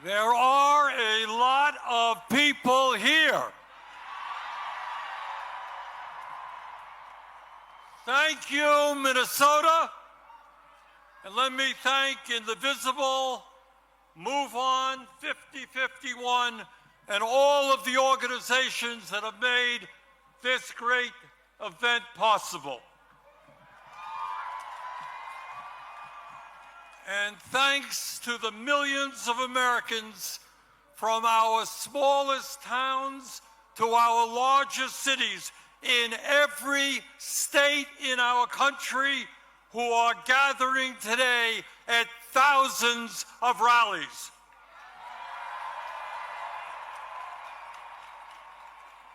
There are a lot of people here. Thank you, Minnesota. And let me thank Indivisible, Move On, 5051, and all of the organizations that have made this great event possible. And thanks to the millions of Americans from our smallest towns to our largest cities in every state in our country who are gathering today at thousands of rallies.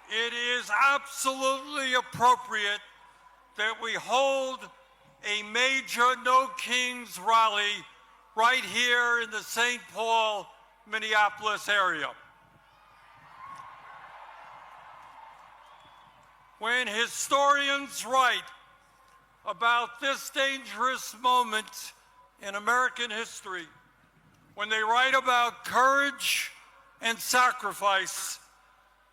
It is absolutely appropriate that we hold a major No Kings rally right here in the St. Paul, Minneapolis area. When historians write about this dangerous moment in American history, when they write about courage and sacrifice,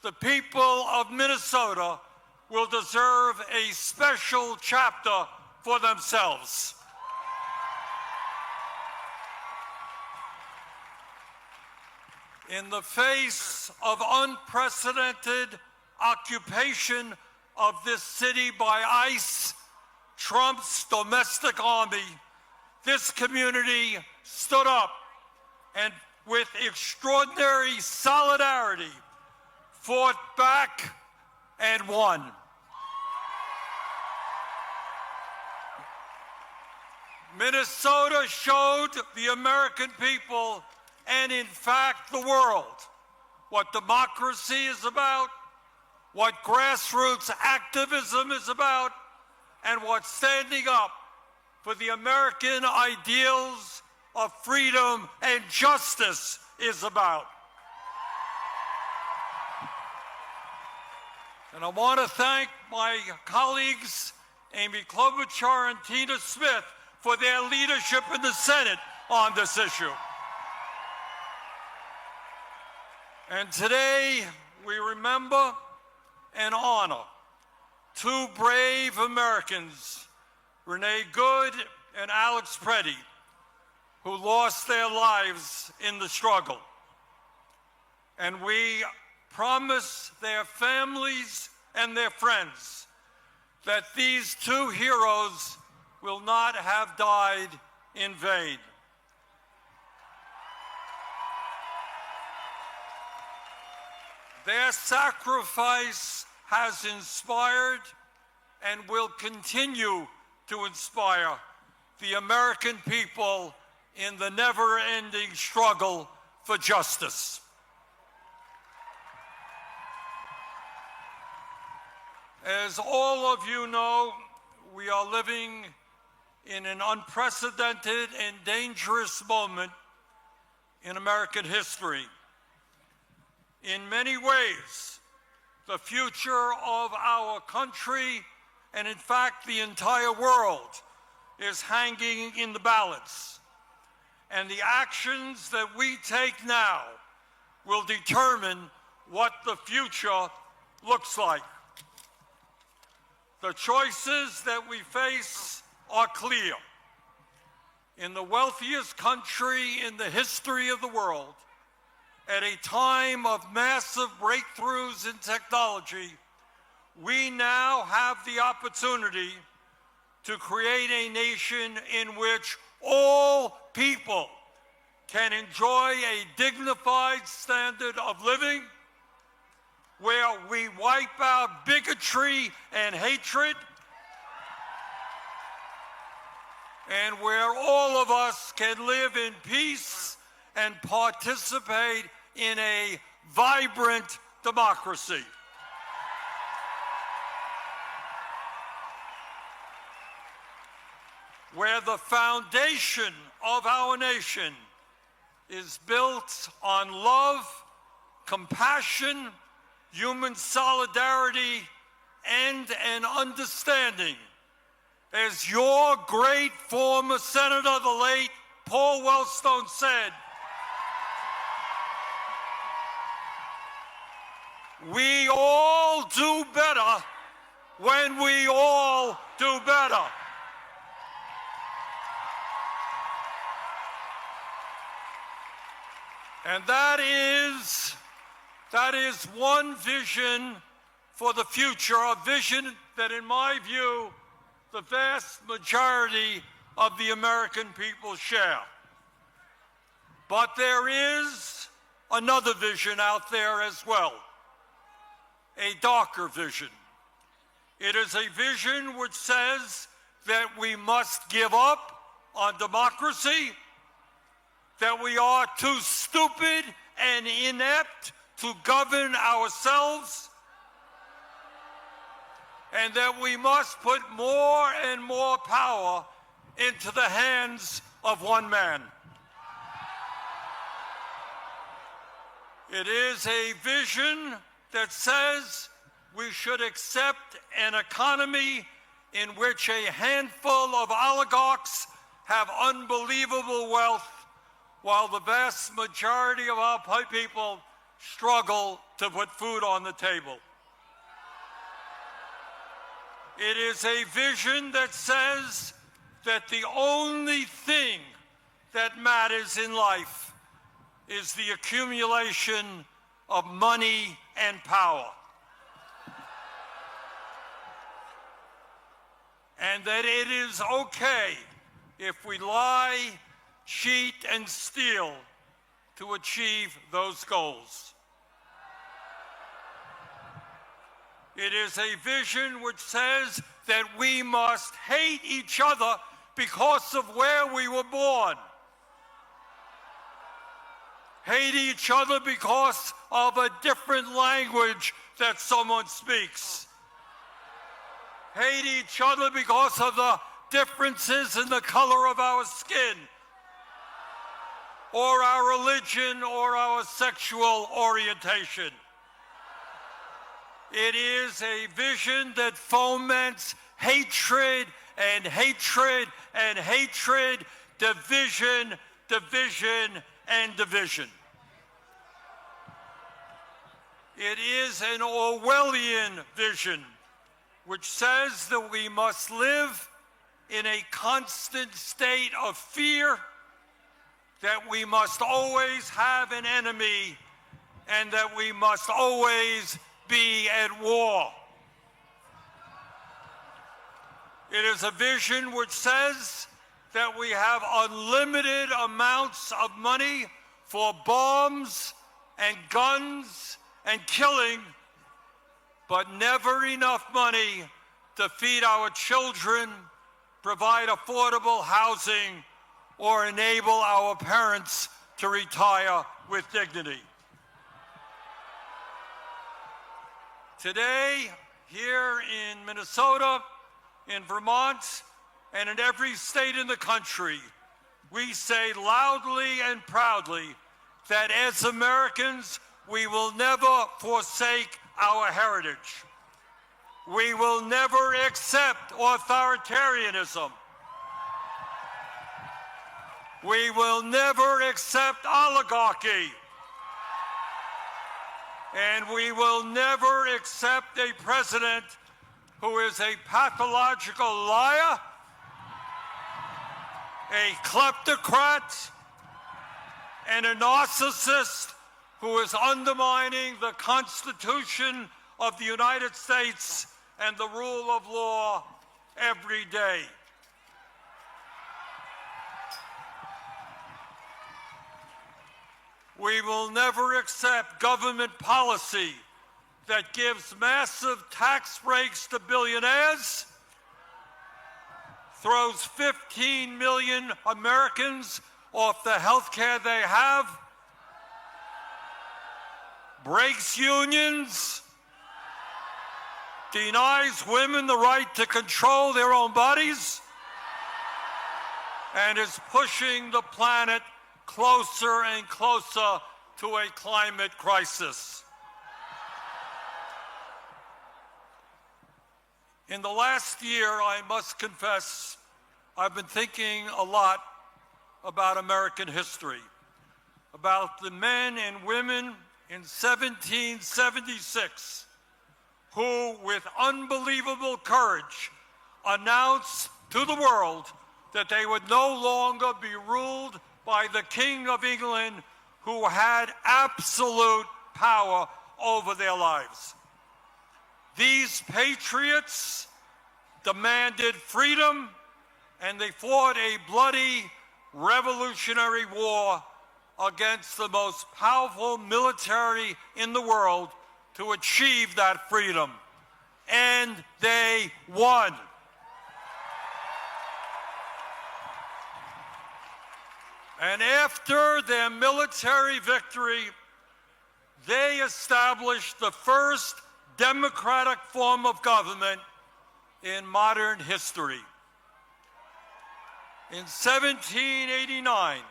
the people of Minnesota will deserve a special chapter for themselves. In the face of unprecedented occupation of this city by ICE, Trump's domestic army, this community stood up and with extraordinary solidarity fought back and won. Minnesota showed the American people, and in fact the world, what democracy is about, what grassroots activism is about, and what standing up for the American ideals of freedom and justice is about. And I want to thank my colleagues, Amy Klobuchar and Tina Smith, for their leadership in the Senate on this issue. And today, we remember and honor two brave Americans, Renee Good and Alex Preddy, who lost their lives in the struggle. And we promise their families and their friends that these two heroes will not have died in vain. Their sacrifice has inspired and will continue to inspire the American people in the never-ending struggle for justice. As all of you know, we are living in an unprecedented and dangerous moment in American history. In many ways, the future of our country, and in fact the entire world, is hanging in the balance. And the actions that we take now will determine what the future looks like. The choices that we face are clear. In the wealthiest country in the history of the world, at a time of massive breakthroughs in technology, we now have the opportunity to create a nation in which all people can enjoy a dignified standard of living, where we wipe out bigotry and hatred, and where all of us can live in peace and participate in a vibrant democracy. Where the foundation of our nation is built on love, compassion, human solidarity, and an understanding As your great former senator, the late Paul Wellstone, said, we all do better when we all do better. And that is one vision for the future, a vision that, in my view, the vast majority of the American people share. But there is another vision out there as well, a darker vision. It is a vision which says that we must give up on democracy, that we are too stupid and inept to govern ourselves, and that we must put more and more power into the hands of one man. It is a vision that says we should accept an economy in which a handful of oligarchs have unbelievable wealth, while the vast majority of our people struggle to put food on the table. It is a vision that says that the only thing that matters in life is the accumulation of money and power. And that it is okay if we lie, cheat, and steal to achieve those goals. It is a vision which says that we must hate each other because of where we were born. Hate each other because of a different language that someone speaks. Hate each other because of the differences in the color of our skin, or our religion, or our sexual orientation. It is a vision that foments hatred and hatred and hatred, division, division, and division. It is an Orwellian vision which says that we must live in a constant state of fear, that we must always have an enemy, and that we must always be at war. It is a vision which says that we have unlimited amounts of money for bombs and guns and killing, but never enough money to feed our children, provide affordable housing, or enable our parents to retire with dignity. Today, here in Minnesota, in Vermont, and in every state in the country, we say loudly and proudly that as Americans, we will never forsake our heritage. We will never accept authoritarianism. We will never accept oligarchy. And we will never accept a president who is a pathological liar, a kleptocrat, and a narcissist who is undermining the Constitution of the United States and the rule of law every day. We will never accept government policy that gives massive tax breaks to billionaires, throws 15 million Americans off the health care they have, breaks unions, denies women the right to control their own bodies, and is pushing the planet closer and closer to a climate crisis. In the last year, I must confess, I've been thinking a lot about American history, about the men and women in 1776 who, with unbelievable courage, announced to the world that they would no longer be ruled by the King of England, who had absolute power over their lives. These patriots demanded freedom, and they fought a bloody revolutionary war against the most powerful military in the world to achieve that freedom. And they won. And after their military victory, they established the first democratic form of government in modern history. In 1789,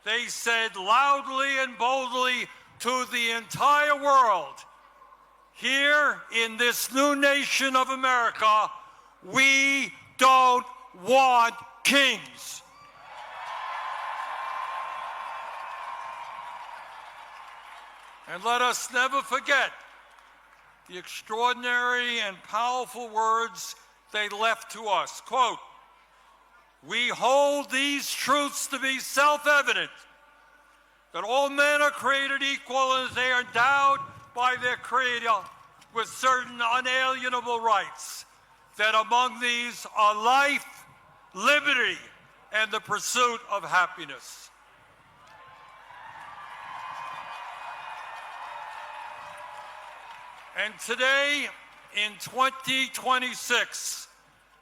they said loudly and boldly to the entire world, here in this new nation of America, we don't want kings. And let us never forget the extraordinary and powerful words they left to us. Quote, "We hold these truths to be self-evident, that all men are created equal and they are endowed by their Creator with certain unalienable rights, that among these are life, liberty, and the pursuit of happiness." And today, in 2026,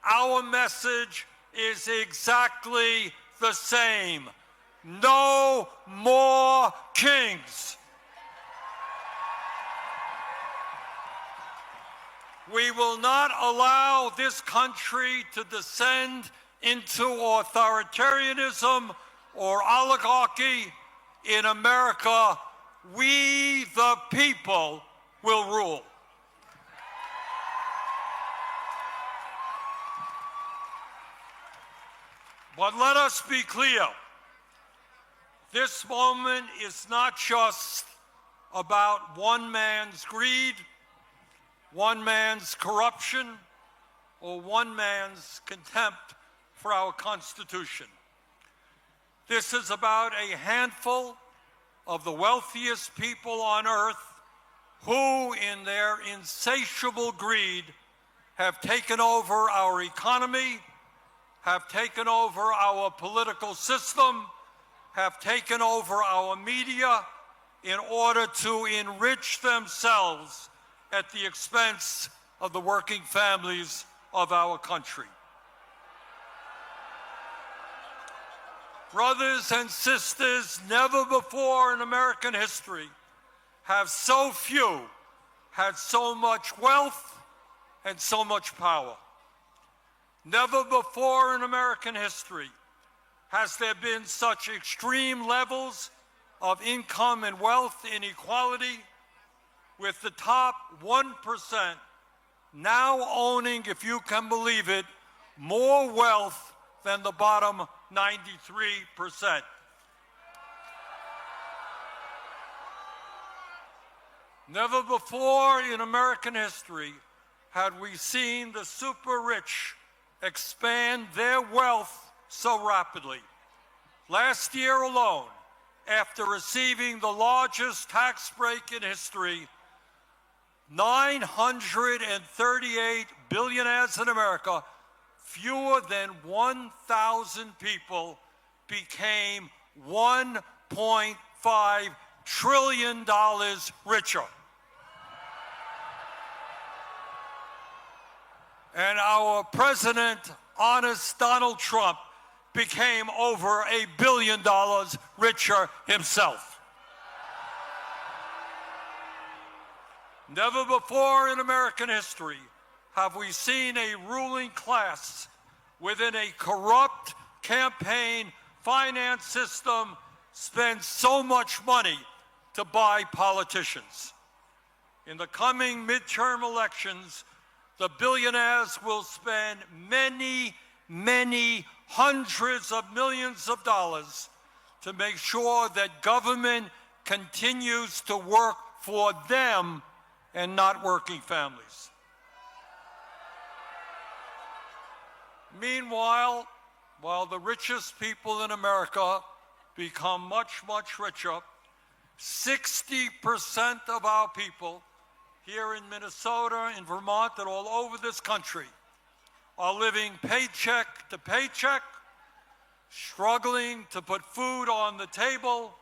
our message is exactly the same. No more kings. We will not allow this country to descend into authoritarianism or oligarchy. In America, we, the people, will rule. But let us be clear. This moment is not just about one man's greed, one man's corruption, or one man's contempt for our Constitution. This is about a handful of the wealthiest people on earth who, in their insatiable greed, have taken over our economy, have taken over our political system, have taken over our media in order to enrich themselves at the expense of the working families of our country. Brothers and sisters, never before in American history have so few had so much wealth and so much power. Never before in American history has there been such extreme levels of income and wealth inequality, with the top 1% now owning, if you can believe it, more wealth than the bottom 93%. Never before in American history had we seen the super rich expand their wealth so rapidly. Last year alone, after receiving the largest tax break in history, 938 billionaires in America, fewer than 1,000 people, became $1.5 trillion richer. And our president, honest Donald Trump, became over $1 billion richer himself. Never before in American history have we seen a ruling class within a corrupt campaign finance system spend so much money to buy politicians. In the coming midterm elections, the billionaires will spend many, many hundreds of millions of dollars to make sure that government continues to work for them and not working families. Meanwhile, while the richest people in America become much, much richer, 60% of our people here in Minnesota, in Vermont, and all over this country are living paycheck to paycheck, struggling to put food on the table,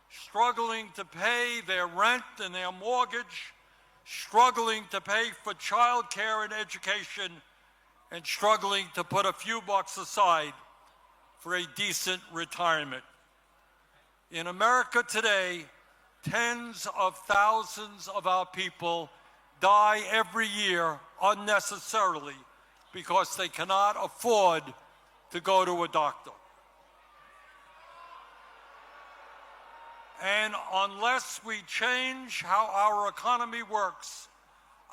struggling to pay their rent and their mortgage, struggling to pay for child care and education, and struggling to put a few bucks aside for a decent retirement. In America today, tens of thousands of our people die every year unnecessarily because they cannot afford to go to a doctor. And unless we change how our economy works,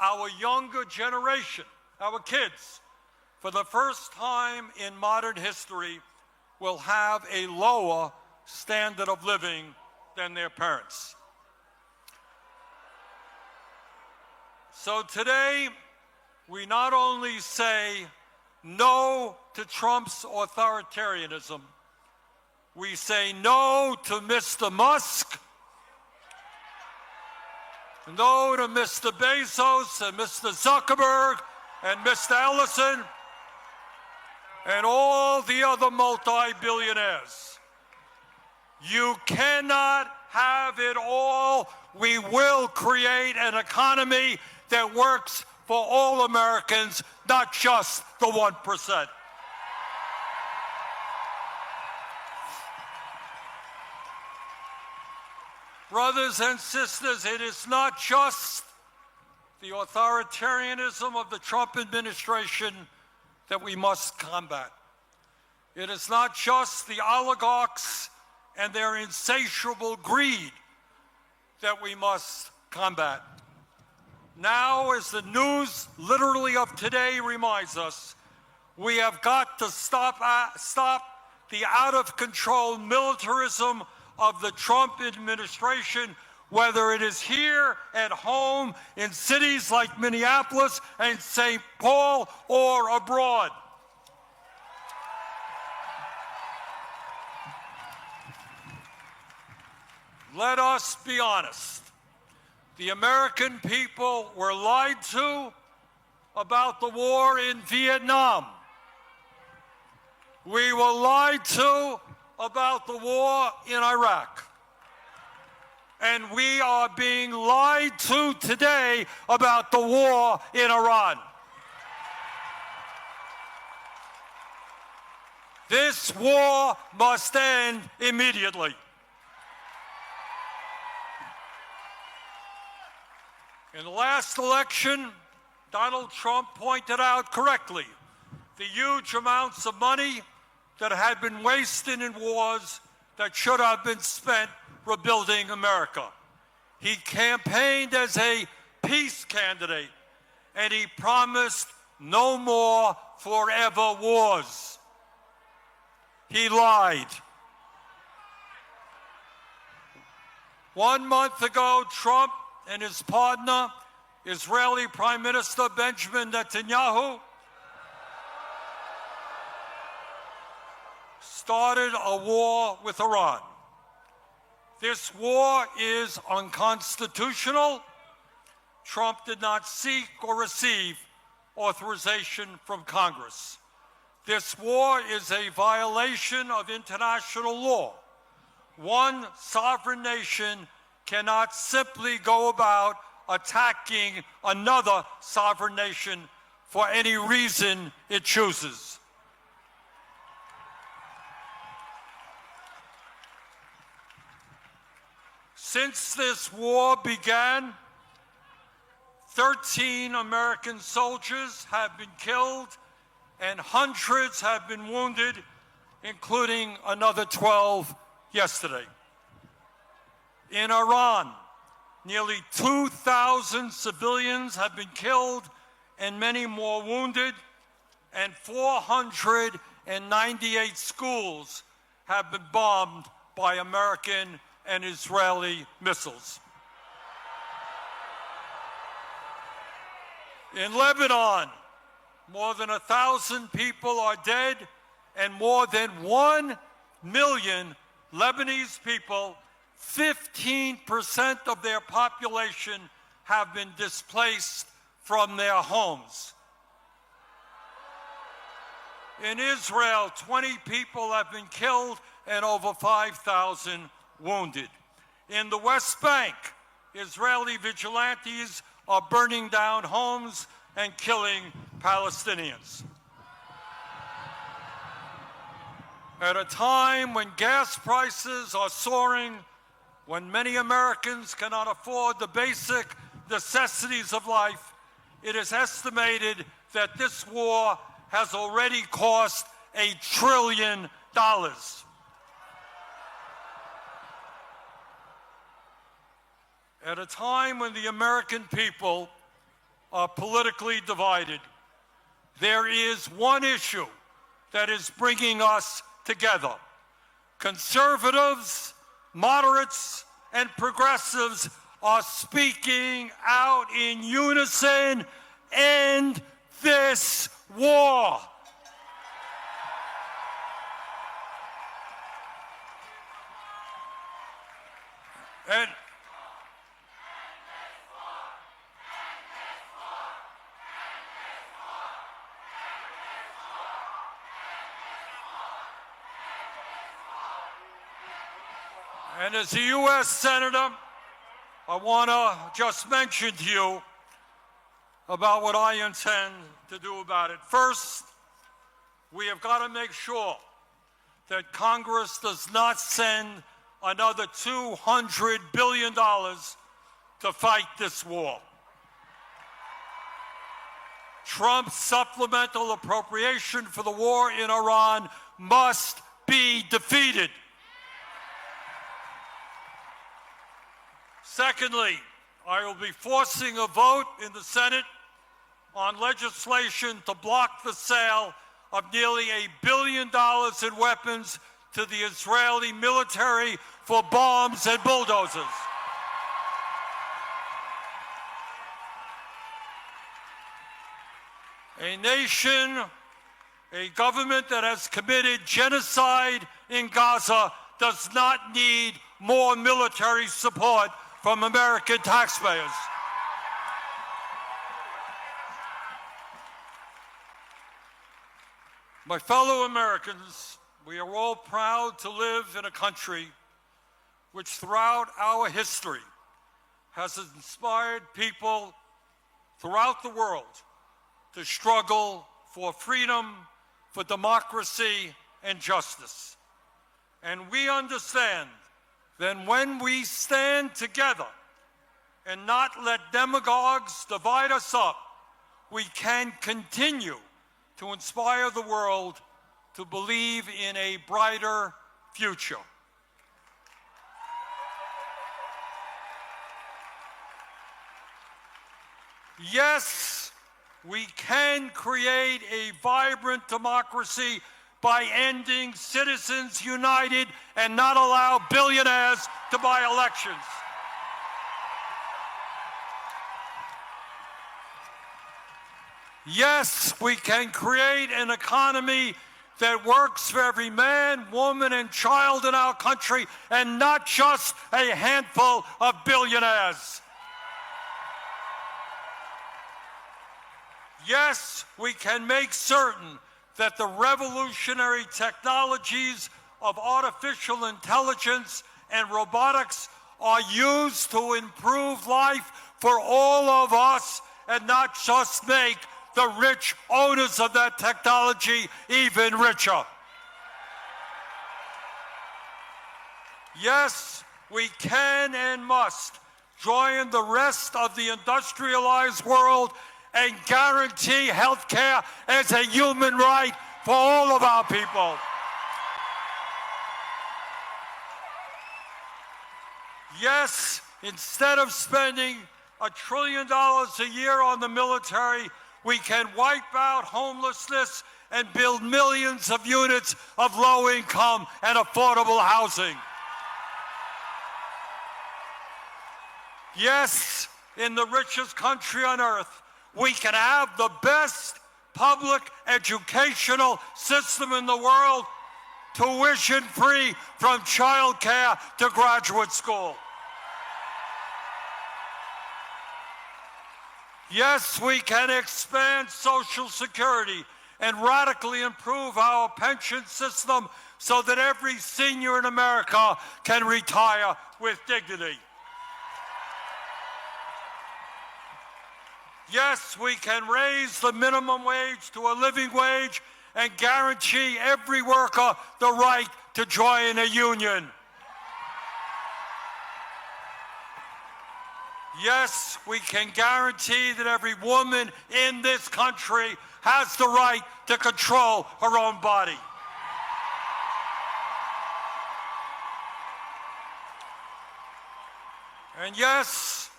our younger generation, our kids, for the first time in modern history, will have a lower standard of living than their parents. So today, we not only say no to Trump's authoritarianism, we say no to Mr. Musk, no to Mr. Bezos and Mr. Zuckerberg and Mr. Ellison and all the other multi-billionaires. You cannot have it all. We will create an economy that works for all Americans, not just the 1%. Brothers and sisters, it is not just the authoritarianism of the Trump administration that we must combat. It is not just the oligarchs and their insatiable greed that we must combat. Now, as the news literally of today reminds us, we have got to stop the out-of-control militarism of the Trump administration, whether it is here at home in cities like Minneapolis and St. Paul or abroad. Let us be honest. The American people were lied to about the war in Vietnam. We were lied to about the war in Iraq. And we are being lied to today about the war in Iran. This war must end immediately. In the last election, Donald Trump pointed out correctly the huge amounts of money that had been wasted in wars that should have been spent rebuilding America. He campaigned as a peace candidate, and he promised no more forever wars. He lied. 1 month ago, Trump and his partner, Israeli Prime Minister Benjamin Netanyahu, started a war with Iran. This war is unconstitutional. Trump did not seek or receive authorization from Congress. This war is a violation of international law. One sovereign nation cannot simply go about attacking another sovereign nation for any reason it chooses. Since this war began, 13 American soldiers have been killed and hundreds have been wounded, including another 12 yesterday. In Iran, nearly 2,000 civilians have been killed and many more wounded, and 498 schools have been bombed by American and Israeli missiles. In Lebanon, more than 1,000 people are dead, and more than 1 million Lebanese people, 15% of their population, have been displaced from their homes. In Israel, 20 people have been killed and over 5,000 wounded. In the West Bank, Israeli vigilantes are burning down homes and killing Palestinians. At a time when gas prices are soaring, when many Americans cannot afford the basic necessities of life, it is estimated that this war has already cost $1 trillion. At a time when the American people are politically divided, there is one issue that is bringing us together. Conservatives, moderates, and progressives are speaking out in unison: end this war. And as a U.S. Senator, I want to just mention to you about what I intend to do about it. First, we have got to make sure that Congress does not send another $200 billion to fight this war. Trump's supplemental appropriation for the war in Iran must be defeated. Secondly, I will be forcing a vote in the Senate on legislation to block the sale of nearly $1 billion in weapons to the Israeli military for bombs and bulldozers. A nation, a government that has committed genocide in Gaza does not need more military support from American taxpayers. My fellow Americans, we are all proud to live in a country which throughout our history has inspired people throughout the world to struggle for freedom, for democracy, and justice. And we understand that when we stand together and not let demagogues divide us up, we can continue to inspire the world to believe in a brighter future. Yes, we can create a vibrant democracy by ending Citizens United and not allow billionaires to buy elections. Yes, we can create an economy that works for every man, woman, and child in our country, and not just a handful of billionaires. Yes, we can make certain that the revolutionary technologies of artificial intelligence and robotics are used to improve life for all of us and not just make the rich owners of that technology even richer. Yes, we can and must join the rest of the industrialized world and guarantee health care as a human right for all of our people. Yes, instead of spending $1 trillion a year on the military, We can wipe out homelessness and build millions of units of low-income and affordable housing. Yes, in the richest country on earth, we can have the best public educational system in the world, tuition-free from childcare to graduate school. Yes, we can expand Social Security and radically improve our pension system so that every senior in America can retire with dignity. Yes, we can raise the minimum wage to a living wage and guarantee every worker the right to join a union. Yes, we can guarantee that every woman in this country has the right to control her own body. And yes,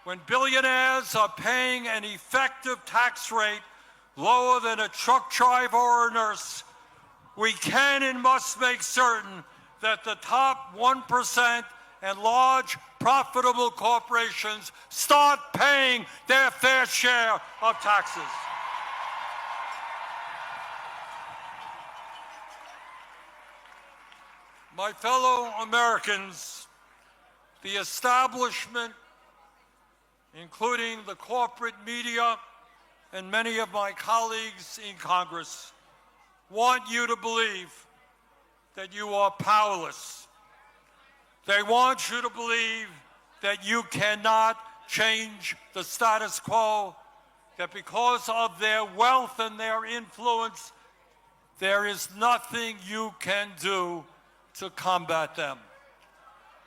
when billionaires are paying an effective tax rate lower than a truck driver or a nurse, we can and must make certain that the top 1% and large profitable corporations start paying their fair share of taxes. My fellow Americans, the establishment, including the corporate media and many of my colleagues in Congress, want you to believe that you are powerless. They want you to believe that you cannot change the status quo, that because of their wealth and their influence, there is nothing you can do to combat them.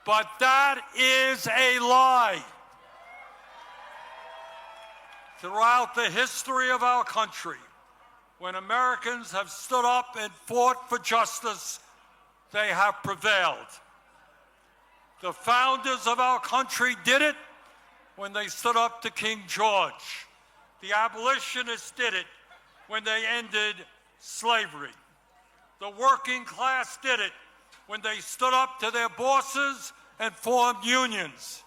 But that is a lie. Throughout the history of our country, when Americans have stood up and fought for justice, they have prevailed. The founders of our country did it when they stood up to King George. The abolitionists did it when they ended slavery. The working class did it when they stood up to their bosses and formed unions.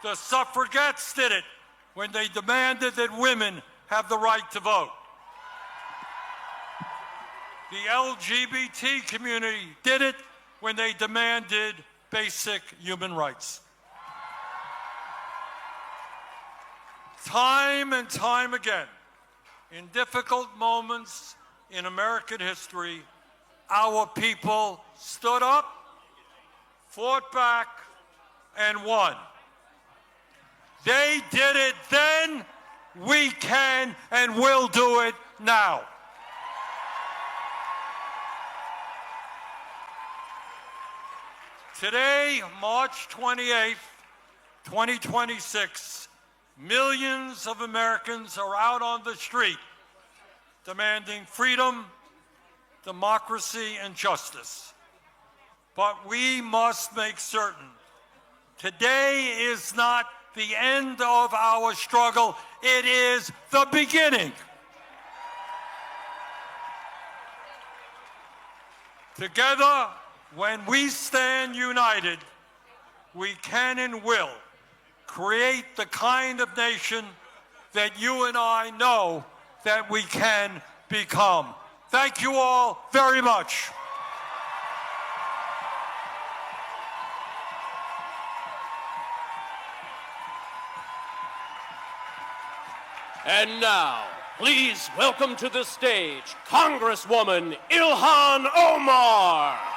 The suffragettes did it when they demanded that women have the right to vote. The LGBT community did it when they demanded basic human rights. Time and time again, in difficult moments in American history, our people stood up, fought back, and won. They did it then, we can and will do it now. Today, March 28th, 2026, millions of Americans are out on the street demanding freedom, democracy, and justice. But we must make certain today is not the end of our struggle, it is the beginning. Together, when we stand united, we can and will create the kind of nation that you and I know that we can become. Thank you all very much. And now, please welcome to the stage Congresswoman Ilhan Omar.